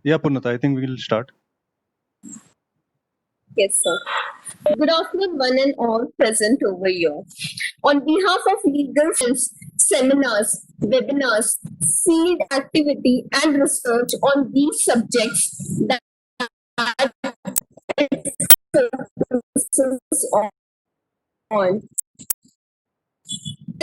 Yeah, Purnata, I think we will start. Yes, sir. Good afternoon, one and all present over here. On behalf of legal seminars, webinars, field activity, and research on these subjects that focuses on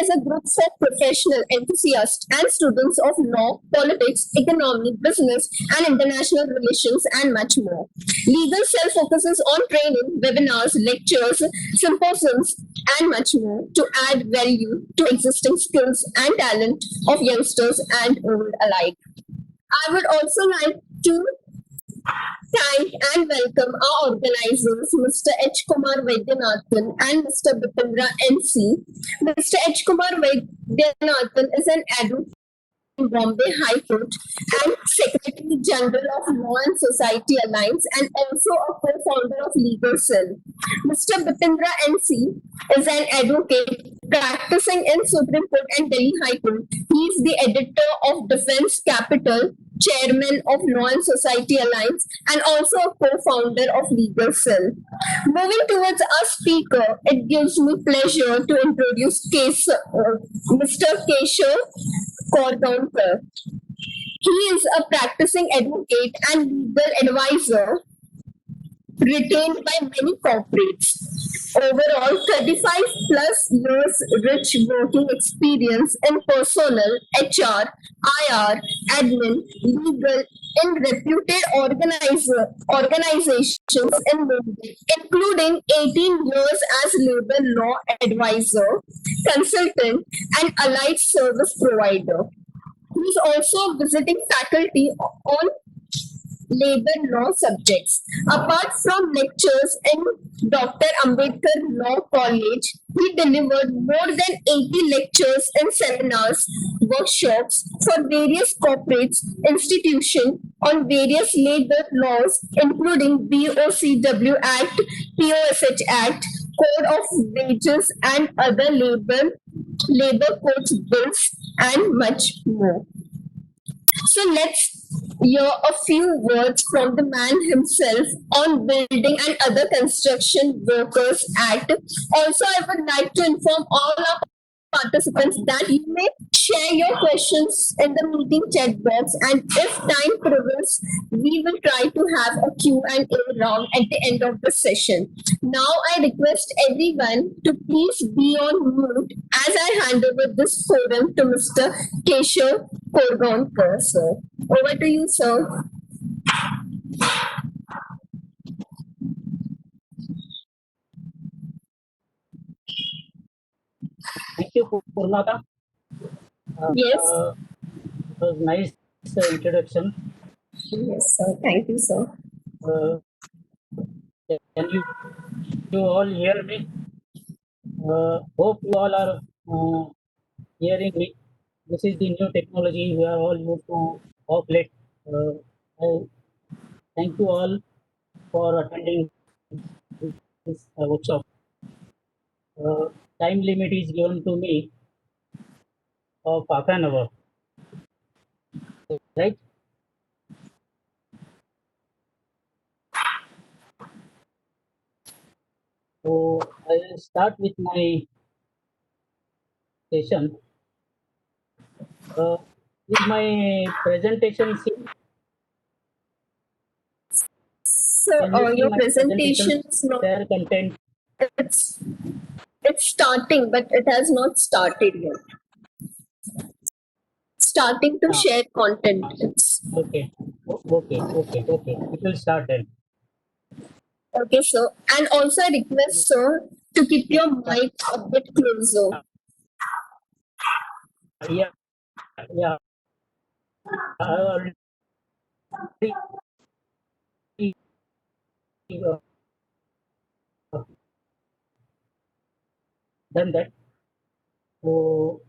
is a group of professional enthusiasts and students of law, politics, economy, business, and international relations, and much more. Legal Cell focuses on training, webinars, lectures, symposiums, and much more to add value to existing skills and talent of youngsters and old alike. I would also like to thank and welcome our organizers, Mr. H. Kumar Vaidyanathan and Mr. Bipindra NC. Mr. H. Kumar Vaidyanathan is an advocate in Bombay High Court and Secretary General of Law and Society Alliance and also a co-founder of Legal Cell. Mr. Bipindra NC is an advocate practicing in Supreme Court and Delhi High Court. He is the editor of Defense Capital, chairman of Law and Society Alliance, and also a co-founder of Legal Cell. Moving towards our speaker, it gives me pleasure to introduce Mr. Keshav Korgaonkar. He is a practicing advocate and legal advisor retained by many corporates. Overall, 35 plus years rich working experience in personnel, HR, IR, admin, legal, in reputed organizations in Mumbai, including 18 years as labor law advisor, consultant, and allied service provider. He is also visiting faculty on labor law subjects. Apart from lectures in Dr. Ambedkar Law College, he delivered more than 80 lectures and seminars, workshops for various corporates, institutions on various labor laws, including BOCW Act, POSH Act, Code of Wages, and other labor codes bills, and much more. So let's hear a few words from the man himself on Building and Other Construction Workers Act. Also, I would like to inform all our participants that you may share your questions in the meeting chat box, and if time permits, we will try to have a Q&A round at the end of the session. Now I request everyone to please be on mute as I hand over this forum to Mr. Keshav Korgaonkar, sir. Over to you, sir. Thank you, Purnata. Yes. It was nice introduction. Yes, sir. Thank you, sir. Can you all hear me? Hope you all are hearing me. This is the new technology we are all used to of late. I thank you all for attending this workshop. Time limit is given to me of half an hour, right? So I will start with my session. With my presentation, So your presentation is not their content. It's starting, but it has not started yet. Starting to share content. Okay. It will start then. Okay, sir. And also, I request, sir, to keep your mic a bit closer. Yeah. I already done that. So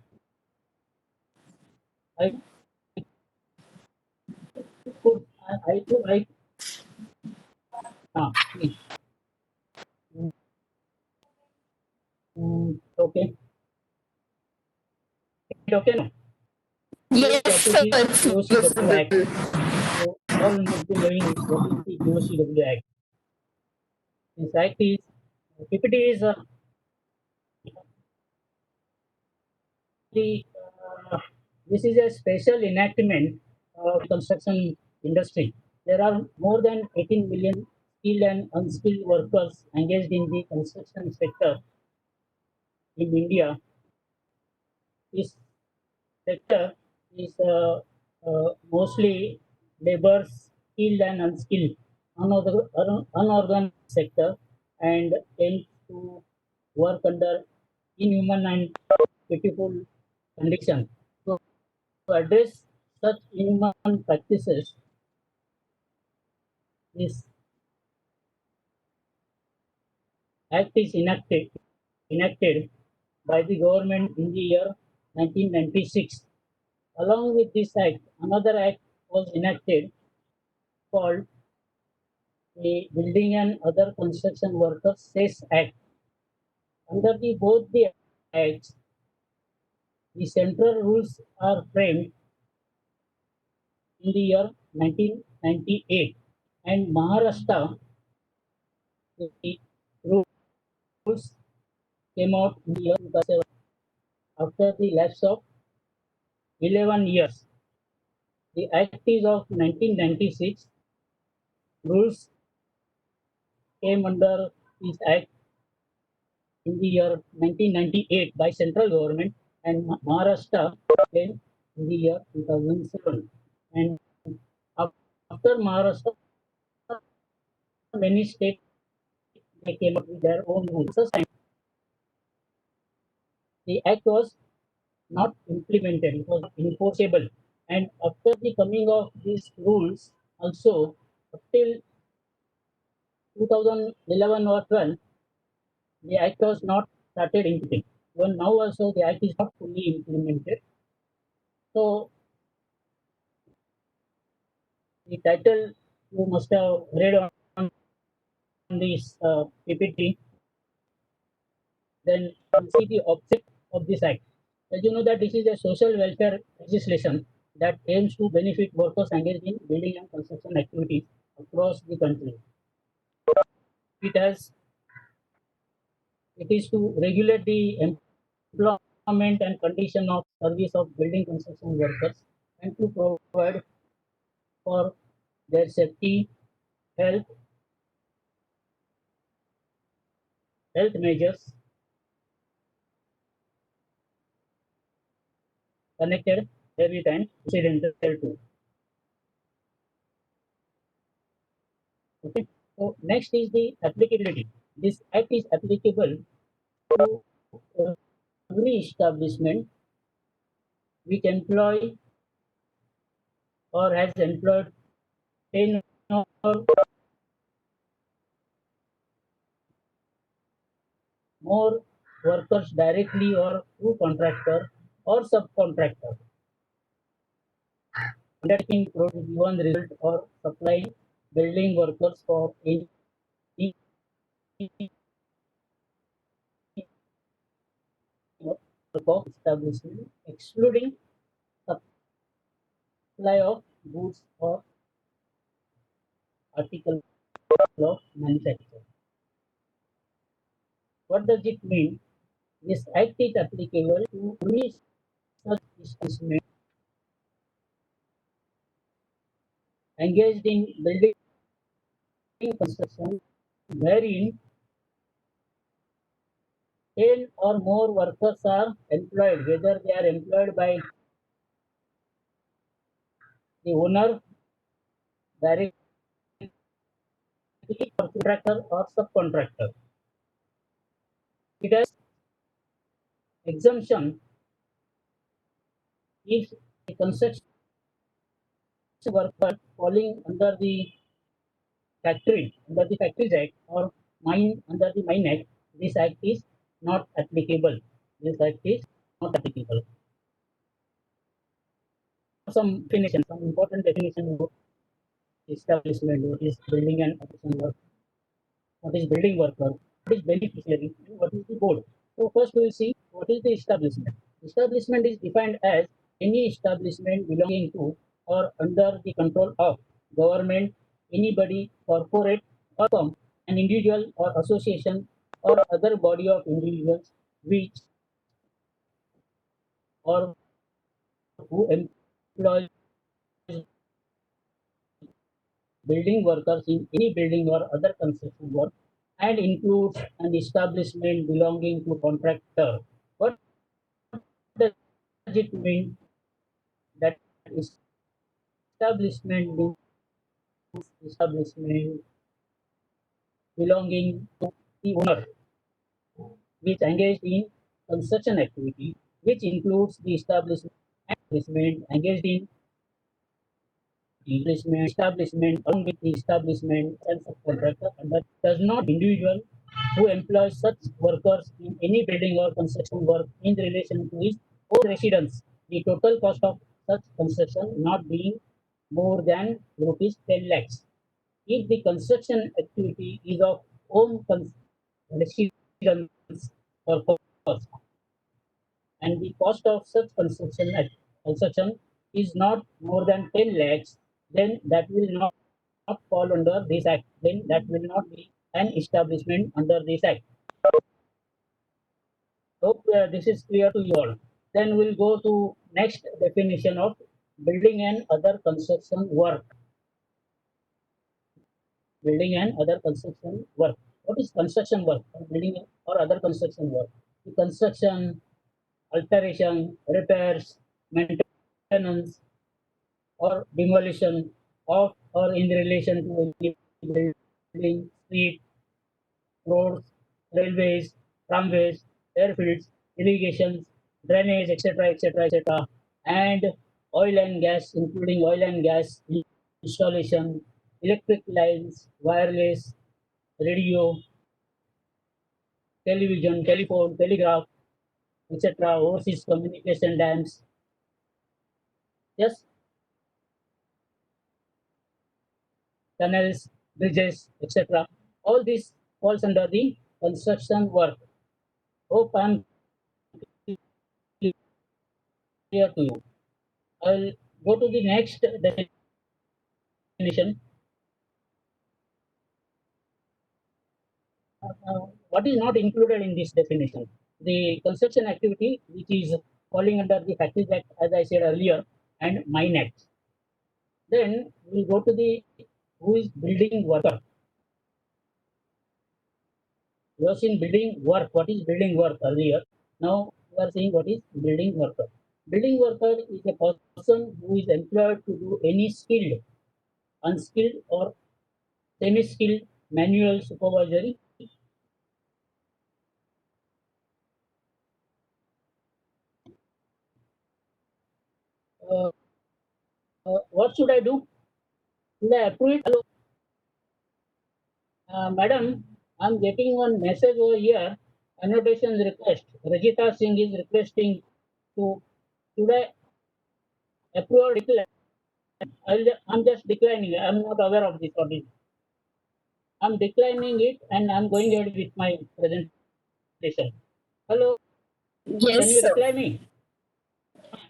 I could write. Please. Okay. Okay. No. Yes, sir. OCW Act. So, all must be knowing what is the QCW Act. This Act is PPT is the this is a special enactment of construction industry. There are more than 18 million skilled and unskilled workers engaged in the construction sector in India. This sector is mostly laborers, skilled and unskilled, unorganized sector, and tend to work under inhuman and pitiful conditions. So, to address such inhuman practices, this act is enacted by the government in the year 1996. Along with this act, another act was enacted called the Building and Other Construction Workers Cess Act. Under both the acts, the central rules are framed in the year 1998, and Maharashtra, the rules came out in the year 2007 after the lapse of 11 years. The Act is of 1996. Rules came under this Act in the year 1998 by central government, and Maharashtra came in the year 2007. And after Maharashtra, many states they came up with their own rules. First time, the Act was not implemented; it was enforceable. And after the coming of these rules, also up till 2011 or 12, the Act was not started implementing. Even now also the Act is not fully implemented. So the title you must have read on this PPT, then you see the object of this Act. As you know that this is a social welfare legislation that aims to benefit workers engaged in building and construction activities across the country. It has it is to regulate the employment and condition of service of building construction workers and to provide for their safety, health, health measures connected therewith and incidental to. Okay. So next is the applicability. This act is applicable to every establishment which employ or has employed 10 or more workers directly or through contractor or subcontractor. Undertaking produce given result or supplying building workers for any work of establishment, excluding supply of goods or article of manufacture. What does it mean? This act is applicable to only such establishment engaged in building construction wherein 10 or more workers are employed, whether they are employed by the owner directly or contractor or subcontractor. It has exemption if the construction worker falling under the Factories Act or mine under the Mine Act, this act is not applicable. This act is not applicable. Some definition, some important definition of establishment, what is building and construction work, what is building worker, what is beneficiary, and what is the board. So first we will see what is the establishment. Establishment is defined as any establishment belonging to or under the control of government, anybody, corporate or firm, an individual or association or other body of individuals which or who employs building workers in any building or other construction work and includes an establishment belonging to contractor. What does it mean that establishment means establishment belonging to the owner which engaged in construction activity which includes the establishment engaged in establishment along with the establishment and subcontractor and that does not individual who employs such workers in any building or construction work in relation to his own residence. The total cost of such construction not being more than rupees 10 lakhs. If the construction activity is of home residence or cost, and the cost of such construction is not more than 10 lakhs, then that will not fall under this act. Then that will not be an establishment under this act. Hope this is clear to you all. Then we'll go to next definition of building and other construction work. Building and other construction work. What is construction work? Building or other construction work. The construction, alteration, repairs, maintenance, or demolition of or in relation to any building, street, roads, railways, tramways, airfields, irrigations, drainage, etc., etc., etc., and oil and gas, including oil and gas installation, electric lines, wireless, radio, television, telephone, telegraph, etc., overseas communication dams. Yes, tunnels, bridges, etc. All this falls under the construction work. Hope I'm clear to you. I'll go to the next definition. What is not included in this definition? The construction activity, which is falling under the Factories Act, as I said earlier, and Mine Act. Then we'll go to the who is building worker. We have seen building work. What is building work earlier? Now we are seeing what is building worker. Building worker is a person who is employed to do any skilled, unskilled, or semi-skilled manual supervisory. Uh, what should I do? Should I approve it? Hello, madam, I'm getting one message over here. Annotation request. Rajita Singh is requesting to should I approve or decline? I'm just declining. I'm not aware of this. What is I'm declining it and I'm going ahead with my presentation. Hello, can Yes, you sir. reply me?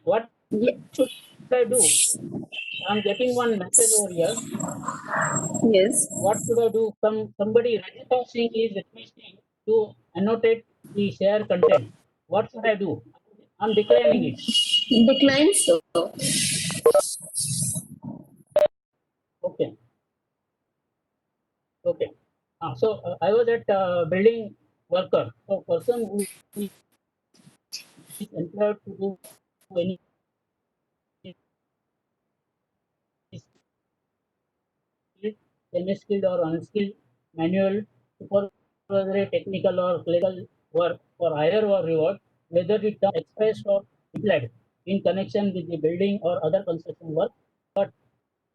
What Ye- should I do? I'm getting one message over here. yes. What should I do? Somebody Rajita Singh is requesting to annotate the share content. What should I do? I'm declining it. Decline, sir. Okay. Okay. I was at building worker. So person who is employed to do any skilled, semi-skilled or unskilled, manual, supervisory, technical or clerical work for hire or reward, whether it is expressed or implied in connection with the building or other construction work, but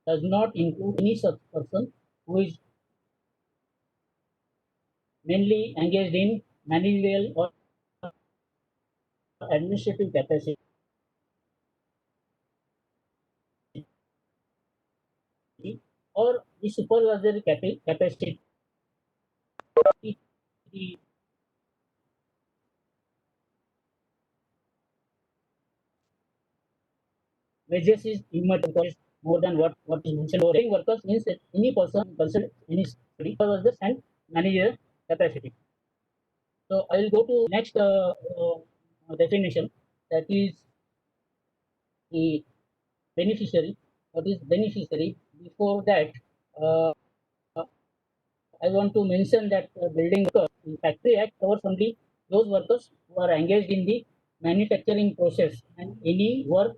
does not include any such person who is mainly engaged in managerial or administrative capacity or the supervisory capacity. The wages is immaterial. more than what is mentioned over. Building workers means that any person considered any study supervisors and manager capacity. So I will go to next definition, that is the beneficiary. What is beneficiary? Before that, uh, I want to mention that building worker in Factory Act covers only those workers who are engaged in the manufacturing process and any work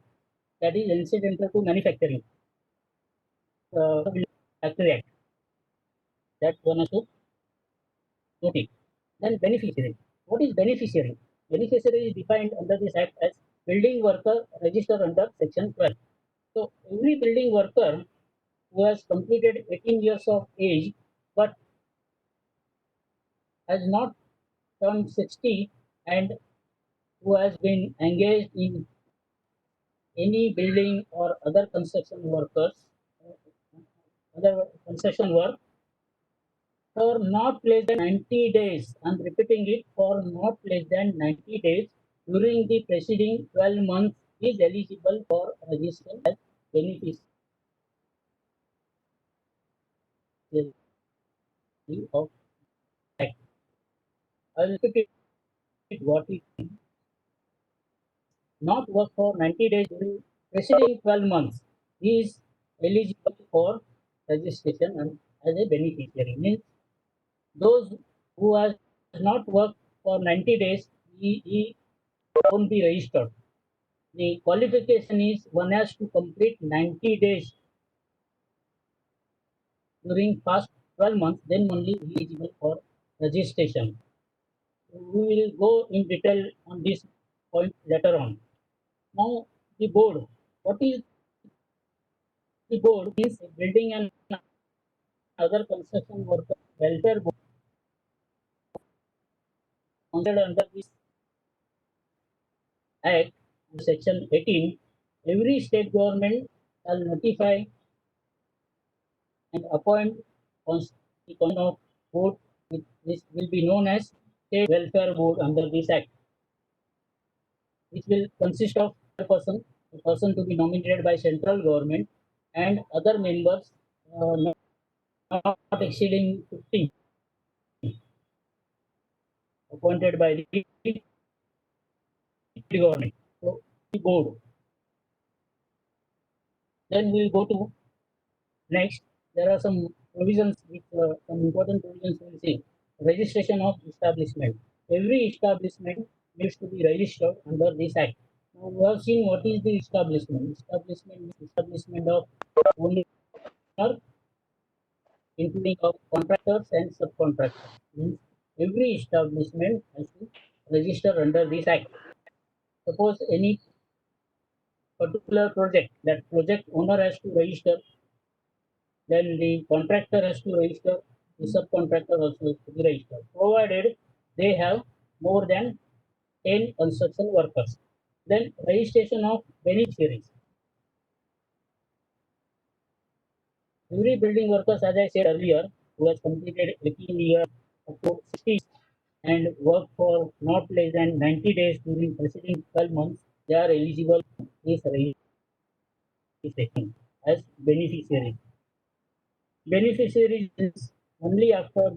that is incidental to manufacturing. Factory Act, that one has to note it. Then beneficiary. What is beneficiary? Beneficiary is defined under this act as building worker registered under section 12. So every building worker who has completed 18 years of age but has not turned 60 and who has been engaged in any building or other construction work for not less than 90 days. I'm repeating it, for not less than 90 days during the preceding 12 months is eligible for registration as beneficiary of act. I'll repeat it what is not work for 90 days during preceding 12 months is eligible for registration and as a beneficiary. Means those who has not worked for 90 days, he won't be registered. The qualification is one has to complete 90 days during past 12 months, then only he is eligible for registration. We will go in detail on this point later on. Now, the board. What is the board? Is building and other construction worker welfare board considered under this act, section 18. Every state government shall notify and appoint the constitution of board, which will be known as State Welfare Board under this act, which will consist of a person to be nominated by central government, and other members not exceeding 15, appointed by the government. So the board. Then we will go to next. There are some provisions which some important provisions we will see. Registration of establishment. Every establishment needs to be registered under this act. Now we have seen what is the establishment. Establishment of owner, including of contractors and subcontractors. Means every establishment has to register under this act. Suppose any particular project, that project owner has to register, then the contractor has to register, the subcontractor also has to be registered, provided they have more than 10 construction workers. Then registration of beneficiaries. Every building workers, as I said earlier, who has completed 18 years up to 60 and worked for not less than 90 days during preceding 12 months, they are eligible for this registration as beneficiaries. Beneficiaries is only after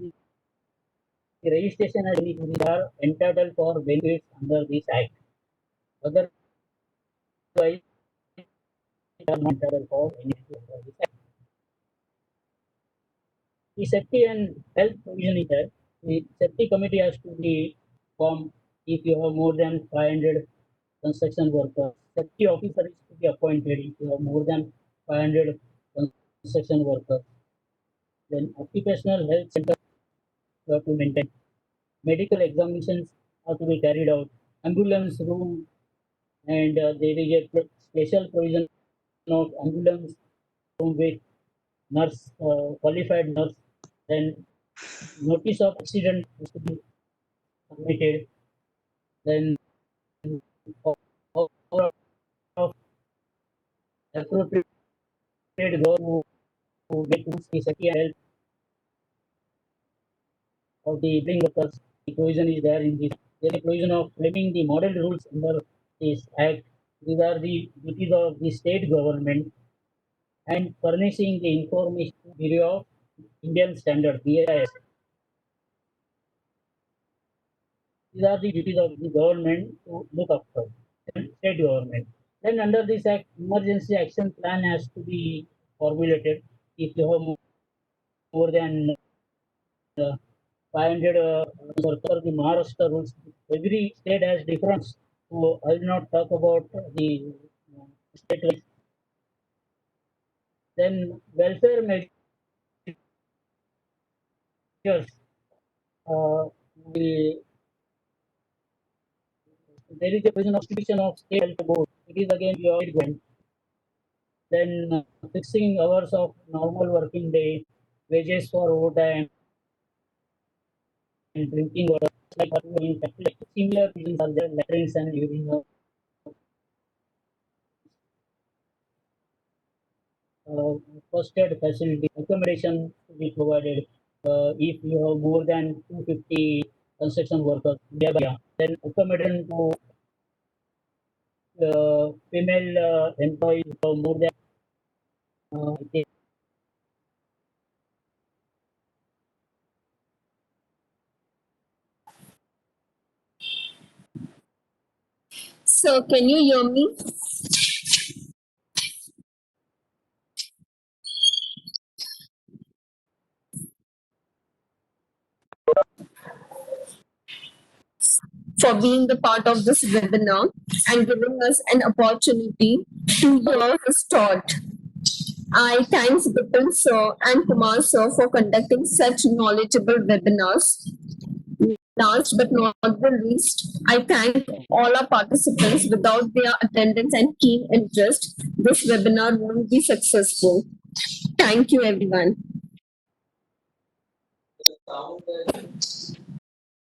the registration as beneficiaries are entitled for benefits under this act. Otherwise, they are not entitled for benefits under this act. The safety and health provision is there. The safety committee has to be formed if you have more than 500 construction workers. Safety officer is to be appointed if you have more than 500 construction workers. Then occupational health center you have to maintain. Medical examinations have to be carried out. Ambulance room, and there is a special provision of ambulance room with nurse, qualified nurse. Then notice of accident has to be submitted. Then power of appropriate government to get to the safety and health of the building workers. The provision is there in this. There is a provision of framing the model rules under this act. These are the duties of the state government and furnishing the Information Bureau of Indian Standard (BIS). These are the duties of the government to look after, state government. Then under this act, emergency action plan has to be formulated. If you have more than 500 workers, the Maharashtra rules. Every state has different. So I will not talk about the state. Then welfare measures. Uh, the, there is a provision of institution of state health board. It is again your government. Then fixing hours of normal working day, wages for overtime, and drinking water, like what we in factory. Similar things are there, latrines and using uh, first aid facility, accommodation to be provided. If you have more than 250 construction workers nearby, then accommodation to female employees for more than uh, So, can you hear me? For being the part of this webinar and giving us an opportunity to hear his thought. I thanks Bipin sir and Kumar sir for conducting such knowledgeable webinars. Last but not the least, I thank all our participants. Without their attendance and keen interest, this webinar won't be successful. Thank you, everyone.